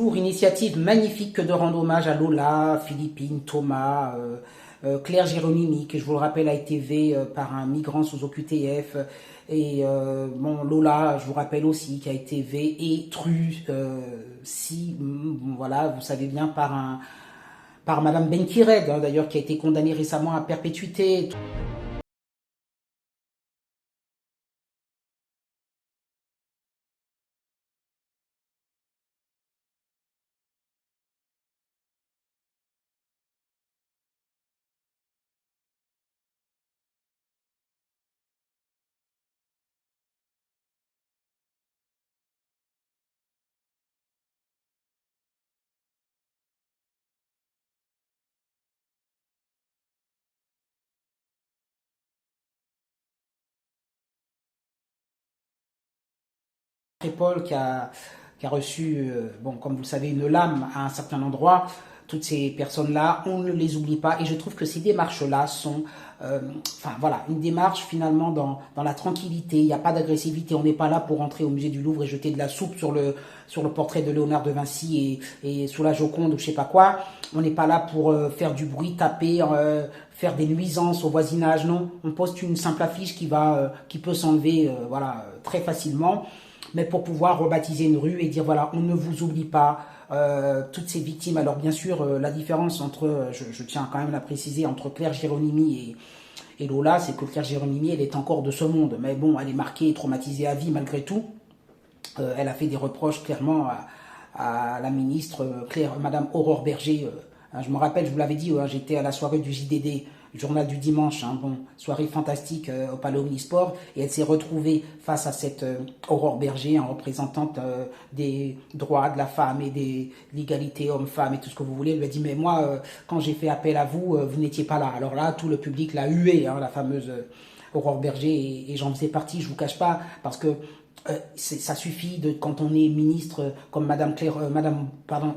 Pour initiative magnifique que de rendre hommage à Lola, Philippine, Thomas, Claire Géronimi, qui je vous le rappelle a été élevée par un migrant sous OQTF, et bon, Lola, je vous rappelle aussi, qui a été élevée et Tru, voilà, vous savez bien, par Madame Benkired, hein, d'ailleurs, qui a été condamnée récemment à perpétuité. Paul qui a reçu, bon, comme vous le savez, une lame à un certain endroit. Toutes ces personnes-là, on ne les oublie pas. Et je trouve que ces démarches-là sont, enfin voilà, une démarche finalement dans la tranquillité. Il n'y a pas d'agressivité. On n'est pas là pour entrer au musée du Louvre et jeter de la soupe sur le portrait de Léonard de Vinci et sous la Joconde ou je sais pas quoi. On n'est pas là pour faire du bruit, taper, faire des nuisances au voisinage. Non, on poste une simple affiche qui peut s'enlever, voilà, très facilement, mais pour pouvoir rebaptiser une rue et dire voilà, on ne vous oublie pas, toutes ces victimes. Alors bien sûr, la différence entre, je tiens quand même à la préciser, entre Claire Géronimi et Lola, c'est que Claire Géronimi, elle est encore de ce monde, mais bon, elle est marquée et traumatisée à vie malgré tout. Elle a fait des reproches clairement à la ministre Madame Aurore Berger. Je me rappelle, je vous l'avais dit, j'étais à la soirée du JDD, journal du dimanche, bon, soirée fantastique au Palais Omnisport, et elle s'est retrouvée face à cette Aurore Berger, en représentante des droits de la femme et de l'égalité homme-femme et tout ce que vous voulez. Elle lui a dit, mais moi, quand j'ai fait appel à vous, vous n'étiez pas là. Alors là, tout le public l'a huée, la fameuse Aurore Berger, et j'en faisais partie, je vous cache pas, parce que ça suffit quand on est ministre comme Madame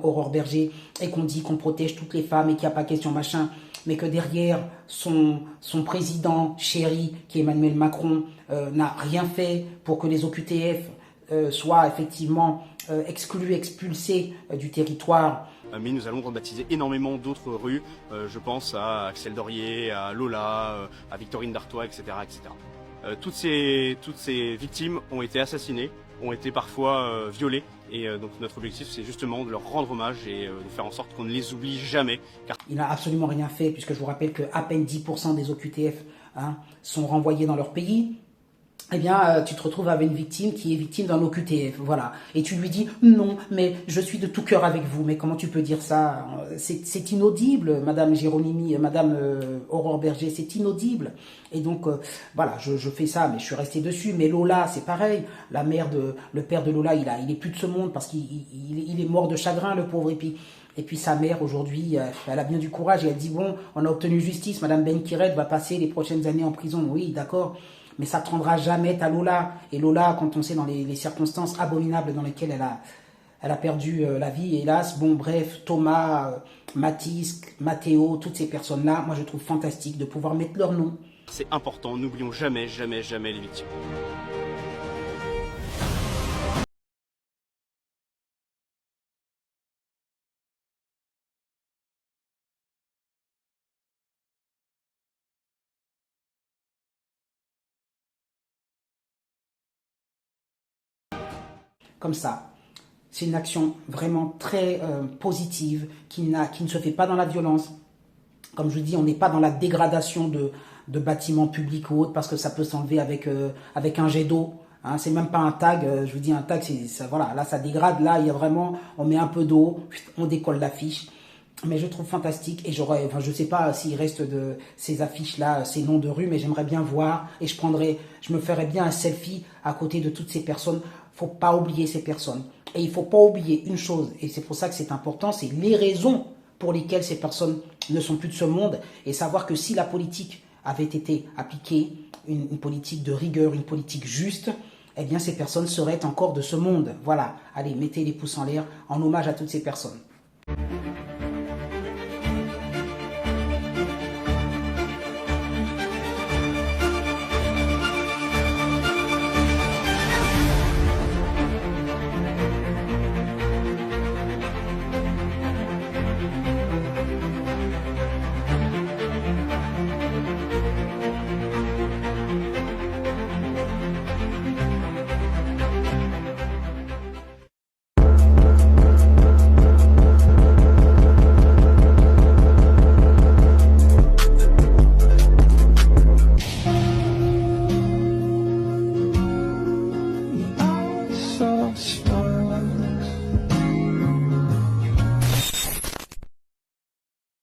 Aurore Berger, et qu'on dit qu'on protège toutes les femmes et qu'il n'y a pas question machin, mais que derrière son président chéri, qui est Emmanuel Macron, n'a rien fait pour que les OQTF soient effectivement exclus, expulsés du territoire. Mais nous allons rebaptiser énormément d'autres rues, je pense à Axel Dorier, à Lola, à Victorine d'Artois, etc., etc. Toutes ces victimes ont été assassinées, ont été parfois violées, et donc notre objectif c'est justement de leur rendre hommage et de faire en sorte qu'on ne les oublie jamais. Car il n'a absolument rien fait, puisque je vous rappelle qu'à peine 10% des OQTF sont renvoyés dans leur pays. Eh bien, tu te retrouves avec une victime qui est victime d'un OQTF, voilà. Et tu lui dis, non, mais je suis de tout cœur avec vous. Mais comment tu peux dire ça? C'est inaudible, Madame Géronimi, Madame Aurore Berger, c'est inaudible. Et donc, voilà, je fais ça, mais je suis resté dessus. Mais Lola, c'est pareil. Le père de Lola, il est plus de ce monde parce qu'il est mort de chagrin, le pauvre. Et puis sa mère, aujourd'hui, elle a bien du courage et elle dit, bon, on a obtenu justice, Madame Benkired va passer les prochaines années en prison. Oui, d'accord. Mais ça ne prendra jamais ta Lola. Et Lola, quand on sait dans les circonstances abominables dans lesquelles elle a perdu la vie, hélas, bon, bref, Thomas, Mathis, Mathéo, toutes ces personnes-là, moi je trouve fantastique de pouvoir mettre leur nom. C'est important, n'oublions jamais, jamais, jamais les victimes. Comme ça. C'est une action vraiment très positive, qui ne se fait pas dans la violence. Comme je vous dis, on n'est pas dans la dégradation de bâtiments publics ou autres, parce que ça peut s'enlever avec un jet d'eau. Hein, c'est même pas un tag, je vous dis un tag, voilà, là ça dégrade, là il y a vraiment, on met un peu d'eau, on décolle l'affiche. Mais je trouve fantastique, et je sais pas s'il reste de ces affiches-là, ces noms de rue, mais j'aimerais bien voir, et je me ferais bien un selfie à côté de toutes ces personnes. Faut pas oublier ces personnes. Et il faut pas oublier une chose, et c'est pour ça que c'est important, c'est les raisons pour lesquelles ces personnes ne sont plus de ce monde, et savoir que si la politique avait été appliquée, une politique de rigueur, une politique juste, eh bien ces personnes seraient encore de ce monde. Voilà, allez, mettez les pouces en l'air en hommage à toutes ces personnes.